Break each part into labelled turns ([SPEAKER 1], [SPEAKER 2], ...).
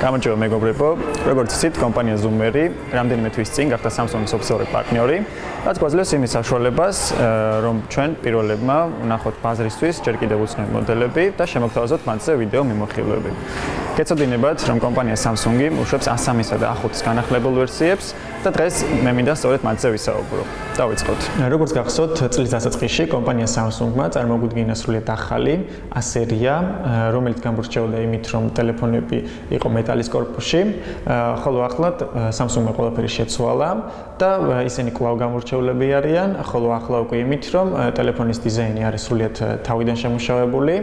[SPEAKER 1] გამარჯობა მეგობრებო, როგორც იცით, კომპანია Zoom-ერი რამდენიმე თვის წინ გახდა Samsung-ის ოფიციალური პარტნიორი, რაც გვაძლევს იმის საშუალებას, რომ ჩვენ პირველებმა ვნახოთ ბაზრისთვის ჯერ კიდევ უცნობი მოდელები და შემოგთავაზოთ მათზე ვიდეო მიმოხილვები. გეცოდინებათ, რომ კომპანია Samsung-ი უშვებს A3-სა და A5-ის განახლებულ ვერსიებს და დღეს მე მინდა სწორედ მათზე ვისაუბრო. დავიწყოთ. როგორც გახსოვთ, წლის დასაწყისში კომპანია Samsung-მა წარმოგვიდგინა სრულიად ახალი A-სერია, რომელიც გამორჩეოდა იმით, რომ ტელეფონები იყო მეტალის კორპუსში, ხოლო ახლა Samsung-მა ყველაფერი შეცვალა და ისინი კვლავ გამორჩეულები არიან, ხოლო ახლა უკვე იმით, რომ ტელეფონის დიზაინი არის სრულიად თავიდან შემუშავებული.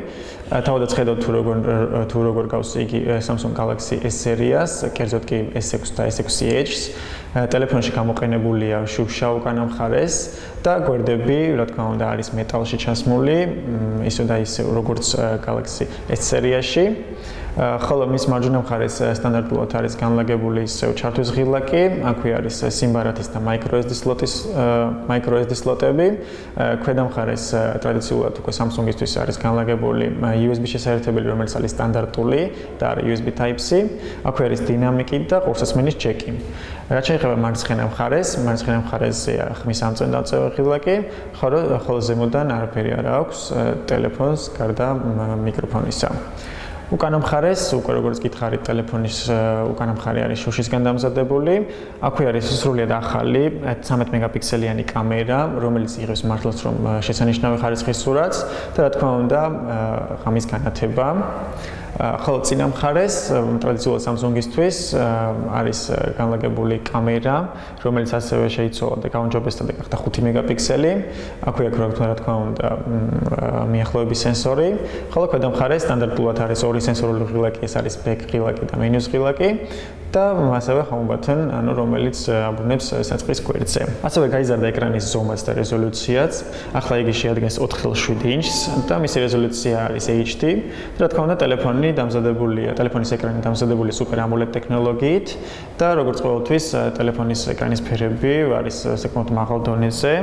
[SPEAKER 1] თავადაც ხედავთ თუ როგორ გავს იგი Samsung Galaxy S სერიას, კერძოდ კი S6 და S6 Edge-ს. ტელეფონში გამოყენებულია შუშა უკანა მხარეს და გვერდები, რა თქმა უნდა, არის მეტალში ჩასმული, ისე და ისე როგორც Galaxy S სერიაში. ხოლო მის მარჯვენა მხარეს სტანდარტულად არის განლაგებული ისევ ჩართვის ღილაკი, აქვე არის SIM-ბარათის და microSD სლოტები. ქვედა მხარეს ტრადიციულად უკვე Samsung-ისთვის არის განლაგებული USB შესაერთებელი, რომელიც არის სტანდარტული და არა USB Type-C. აქვე არის დინამიკი და ყურსასმენის ჯეკი. რაც შეეხება მარცხენა მხარეს, მარცხენა მხარესია ხმის ამწვევ ღილაკი, ხოლო ზემოდან არაფერი არ აქვს ტელეფონს გარდა მიკროფონისა. უკანა მხარეს, უკვე როგორც გითხარით, ტელეფონის უკანა მხარე არის შუშისგან დამზადებული. აქვე არის სრულიად ახალი 13 მეგაპიქსელიანი კამერა, რომელიც იღებს მართლაც რომ შესანიშნავი ხარისხის სურათს და რა თქმა უნდა, ღამის განათება. ხოლო წინა მხარეს, ტრადიციულად Samsung-ისთვის არის განლაგებული კამერა, რომელიც ასევე შეიცვალა და გაუმჯობესდა და გახდა 5 მეგაპიქსელი. აქვე რა თქმა უნდა, მიახლოების სენსორი. ხოლო ქვედა მხარეს სტანდარტულად არის ორი სენსორული ღილაკი, ეს არის back ღილაკი და menus ღილაკი და ასევე home button, ანუ რომელიც აბრუნებს საწყის გვერდზე. ასევე გაიზარდა ეკრანის ზომაც და რეზოლუციაც. ახლა იგი შეადგენს 4x7 ინჩს და მისი რეზოლუცია არის HD. რა თქმა უნდა, ტელეფონის ეკრანი დამზადებული Super AMOLED ტექნოლოგიით და როგორც ყოველთვის ტელეფონის ეკრანის ფერები არის საკმაოდ მაღალ დონეზე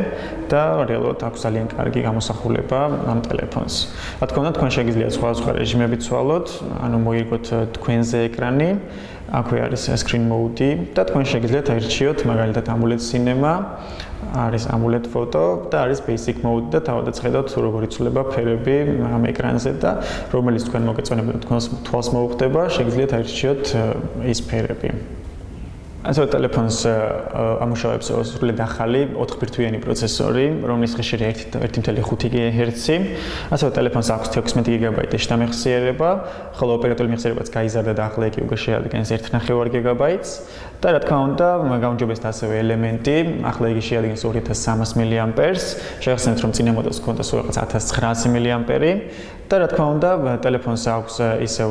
[SPEAKER 1] და რეალურად აქვს ძალიან კარგი გამოსახულება ამ ტელეფონს. რა თქმა უნდა, თქვენ შეგიძლიათ სხვადასხვა რეჟიმები ცვალოთ, ანუ მოიგოთ თქვენზე ეკრანი. აქვე არის screen mode და თქვენ შეგიძლიათ აირჩიოთ მაგალითად AMOLED cinema, არის AMOLED photo და არის basic mode და თავადაც ხედავთ როგორ იცვლება ფერები ამ ეკრანზე და რომელიც თქვენ მოგეწონებოდა თქვენს თვალს მოუხდება, შეგიძლიათ აირჩიოთ ის ფერები. ასევე ტელეფონს ამუშავებს სრულიად ახალი 4-ბირთვიანი პროცესორი, რომლის ხშირი 1.5 GHz. ასევე ტელეფონს აქვს 16 GB შთამეხსიერება, ხოლო ოპერატიული მეხსიერებაც გაიზარდა და ახლა იგი უკვე შეადგენს 1.5 GB. და რა თქმა უნდა, გაუმჯობესდა ასევე ელემენტი, ახლა იგი შეადგენს 2300 mAh-ს, შეგახსენებთ რომ წინა მოდელს ჰქონდა სულ რაღაც 1900 mAh. და რა თქმა უნდა, ტელეფონს აქვს ისევ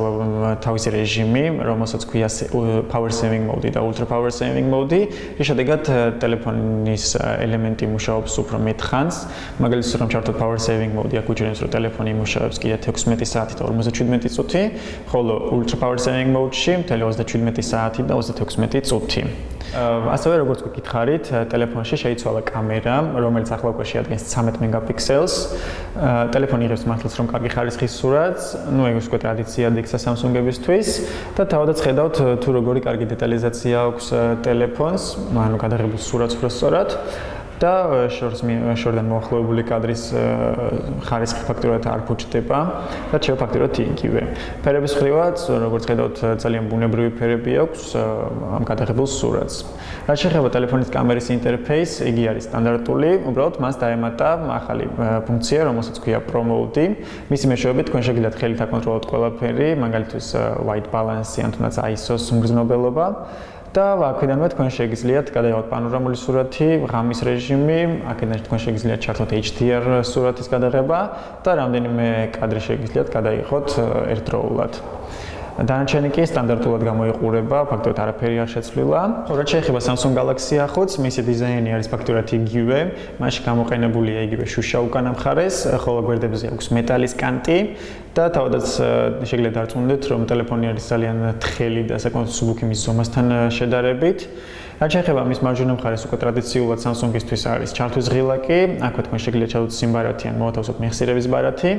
[SPEAKER 1] თავისი რეჟიმი, რომელსაც ქვია power saving mode და ultra power saving mode. შედეგად ტელეფონის ელემენტი მუშაობს უფრო მეტ ხანს. მაგალითად, რომ ჩართოთ power saving mode, აქ უჩვენებს, რომ ტელეფონი იმუშავებს კიდე 16 საათი და 57 წუთი, ხოლო ultra power saving mode-ში მთელი 27 საათი და 36 წუთი. ასევე როგორც გითხარით, ტელეფონში შეიცვალა კამერა, რომელიც ახლა უკვე შეადგენს 13 მეგაპიქსელს. ტელეფონი იღებს მართლაც რომ კარგი ხარისხის სურათს, ნუ ეს უკვე ტრადიციად იქცა Samsung-ებისთვის და თავადაც ხედავთ თუ როგორი კარგი დეტალიზაცია აქვს ტელეფონს, ანუ გადაღებულ სურათს უფრო სწორად. და შორიდან მოახლოებული კადრის ხარისხი ფაქტურად არ ფუჭდება და რჩება ფაქტურად იგივე. ფერების მხრივაც, როგორც ხედავთ, ძალიან ბუნებრივი ფერები აქვს ამ გადაღებულ სურათს. რაც შეეხება ტელეფონის კამერის ინტერფეისს, იგი არის სტანდარტული, უბრალოდ მას დაემატა ახალი ფუნქცია, რომელსაც ქვია Pro Mode. მისი მეშვეობით თქვენ შეგიძლიათ ხელით აკონტროლოთ ყველაფერი, მაგალითად white balance ან თუნდაც ISO-ს უმგრძნობელობა. და აქედანვე თქვენ შეგიძლიათ გადაიღოთ პანორამული სურათი, ღამის რეჟიმი, აქედან თქვენ შეგიძლიათ ჩართოთ HDR სურათის გადაღება და რამდენიმე კადრი შეგიძლიათ გადაიღოთ ერთდროულად. დანარჩენი კი სტანდარტულად გამოიყურება, ფაქტობრივად არაფერი არ შეცვლილა. რაც შეეხება Samsung Galaxy A5-ს, მისი დიზაინი არის ფაქტობრივად იგივე, მასში გამოყენებულია იგივე შუშა უკანა მხარეს, ხოლო გვერდებზე აქვს მეტალის კანტი და თავადაც შეგიძლიათ დარწმუნდეთ, რომ ტელეფონი არის ძალიან თხელი და საკმაოდ მსუბუქი მის ზომასთან შედარებით. რაც შეეხება მის მარჯვენა მხარეს, უკვე ტრადიციულად Samsung-ისთვის არის ჩართვის ღილაკი, აქვე თქვენ შეგიძლიათ ჩავდოთ SIM ბარათი ან მოათავსოთ მეხსიერების ბარათი.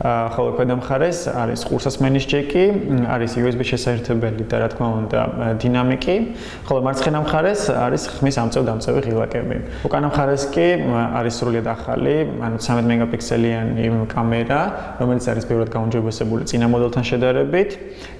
[SPEAKER 1] ხოლო ქვედა მხარეს არის ყურსასმენის ჯეკი, არის USB შესაერთებელი და რა თქმა უნდა დინამიკი, ხოლო მარცხენა მხარეს არის ხმის ამწევ-დამწევი ღილაკები. უკანა მხარეს კი არის სრულიად ახალი, ანუ 13 მეგაპიქსელიანი კამერა, რომელიც არის ბევრად გაუმჯობესებული წინა მოდელთან შედარებით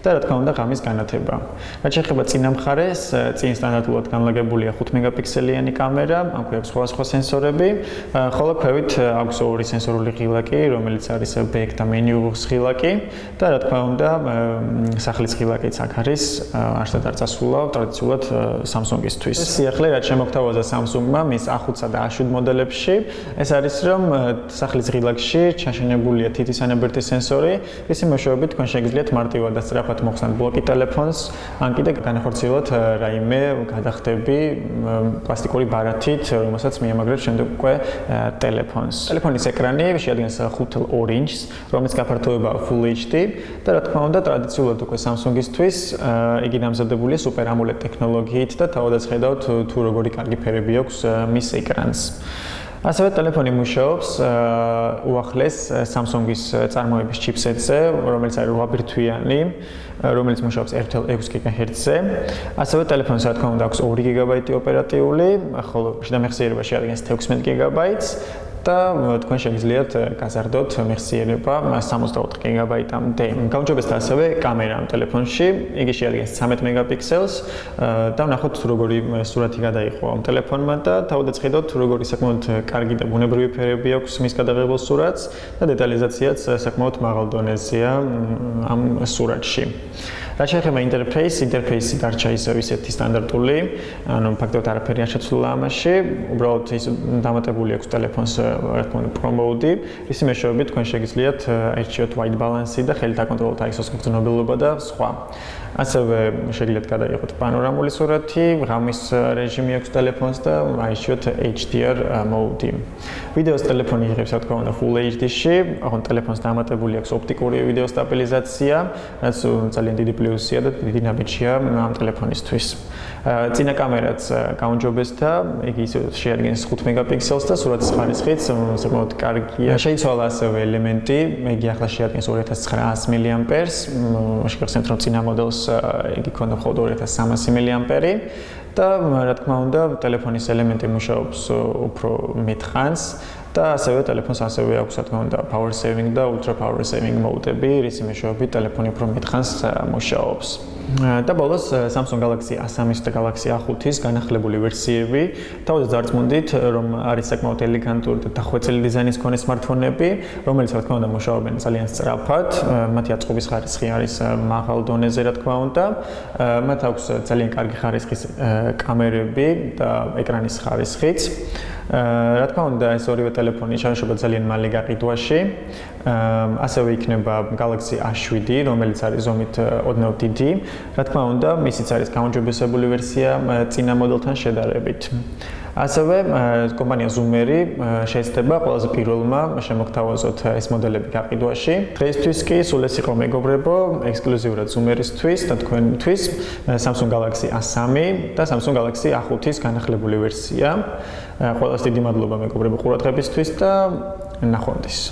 [SPEAKER 1] და რა თქმა უნდა ღამის განათება. რაც შეეხება წინა მხარეს, წინ სტანდარტულად განლაგებულია 5 მეგაპიქსელიანი კამერა, აქვე აქვს სხვადასხვა სენსორები, ხოლო ქვევით აქვს ორი სენსორული ღილაკი, რომელიც არის back და menu ღილაკი და რა თქმა უნდა სახლის ღილაკიც აქ არის, არსად არ წასულა ტრადიციულად Samsung-ისთვის. სიახლე რაც შემოგთავაზა Samsung-მა მის A5-სა და A7 მოდელებში, ეს არის რომ სახლის ღილაკში ჩაშენებულია თითის ანაბერტი სენსორი, ისი მეშვეობით თქვენ შეგიძლიათ მარტივად და სწრაფად მოხსნათ ბლოკი ტელეფონს, ან კიდე განახორციელოთ რაიმე გადახდები პლასტიკური ბარათით, რომელსაც მიამაგრებთ შემდეგ უკვე ტელეფონს. ტელეფონის ეკრანი შეადგენს 5.2 ინჩს, რომელიც გაფართოება Full HD და რა თქმა უნდა ტრადიციულად უკვე Samsung-ისთვის იგი დამზადებულია Super AMOLED ტექნოლოგიით და თავადაც ხედავთ თუ როგორი კარგი ფერები აქვს მის ეკრანს. ასევე ტელეფონი მუშაობს უახლეს Samsung-ის წარმოების ჩიპსეტზე, რომელიც არის 8 ბირთვიანი, რომელიც მუშაობს 1.6 GHz-ზე. ასევე ტელეფონს რა თქმა უნდა აქვს 2 GB ოპერატიული, ხოლო შიდა მეხსიერება შეადგენს 16 GB-ს და თქვენ შეგიძლიათ გაზარდოთ მეხსიერება 64 GB-მდე. გაუმჯობესდა ასევე კამერა ამ ტელეფონში, იგი შეადგენს 13 მეგაპიქსელს და ვნახოთ თუ როგორი სურათი გადაიღო ამ ტელეფონმა და თავადაც ხედავთ თუ როგორი საკმაოდ კარგი და ბუნებრივი ფერები აქვს მის გადაღებულ სურათს და დეტალიზაციაც საკმაოდ მაღალ დონეზეა ამ სურათში. რაც შეეხება ინტერფეისი დარჩა ისევ ისეთი სტანდარტული, ანუ ფაქტობრივად არაფერი არ შეცვლილა ამაში, უბრალოდ ის დამატებული აქვს ტელეფონს რა თქმა უნდა Pro Mode, ისი მეშვეობით თქვენ შეგიძლიათ აირჩიოთ white balance და ხელით აკონტროლოთ ISO-ს მგრძნობელობა და სხვა. ასევე შეგიძლიათ გადაიღოთ პანორამული სურათი, ღამის რეჟიმი აქვს ტელეფონს და აირჩიოთ HDR mode. ვიდეოს ტელეფონი იღებს რა თქმა უნდა Full HD-ში, ახლა ტელეფონს დამატებული აქვს ოპტიკური ვიდეო სტაბილიზაცია, რაც ძალიან დიდი პლუსია და დიდი ნაბიჯია ამ ტელეფონისთვის. წინა კამერაც გაუმჯობესდა, იგი შეადგენს 5 მეგაპიქსელს და სურათის ხარისხიც საკმაოდ კარგია. შეიცვალა ასევე ელემენტი, იგი ახლა შეადგენს 2900 mAh-ს, შეგახსენებთ რომ წინა მოდელს იგი ქონდა მხოლოდ 2300 mAh და რა თქმა უნდა ტელეფონის ელემენტი მუშაობს უფრო მეტ ხანს და ასევე ტელეფონს ასევე აქვს რა თქმა უნდა power saving და ultra power saving mode-ები, რის მეშვეობით ტელეფონი უფრო მეტ ხანს მუშაობს. და ბოლოს Samsung Galaxy A3-ის და Galaxy A5-ის განახლებული ვერსიები, თავადაც ძარცმუნდით, რომ არის საკმაოდ ელეგანტური და დახვეწილი დიზაინის მქონე smartphone-ები, რომელიც რა თქმა უნდა მუშაობენ ძალიან სწრაფად, მათი აწყობის ხარისხი არის მაღალ დონეზე რა თქმა უნდა, მათ აქვს ძალიან კარგი ხარისხის კამერები და ეკრანის ხარისხიც. რა თქმა უნდა, ეს ორივე ტელეფონი ჩამოშობა ძალიან მალე გაყიდვაში. ასევე იქნება Galaxy A7, რომელიც არის ზომით ოდნავ დიდი. რა თქმა უნდა, მისიც არის გაუმჯობესებული ვერსია წინა მოდელთან შედარებით. ასევე კომპანია Zoom-ერი შეეცდება ყველაზე პირველმა შემოგთავაზოთ ეს მოდელები გაყიდვაში. დღეისთვის კი სულ ეს იყო მეგობრებო, ექსკლუზიურად Zoom-ერისთვის და თქვენთვის Samsung Galaxy A3 და Samsung Galaxy A5-ის განახლებული ვერსია. ყველას დიდი მადლობა მეგობრებო ყურადღებისთვის და ნახვამდის.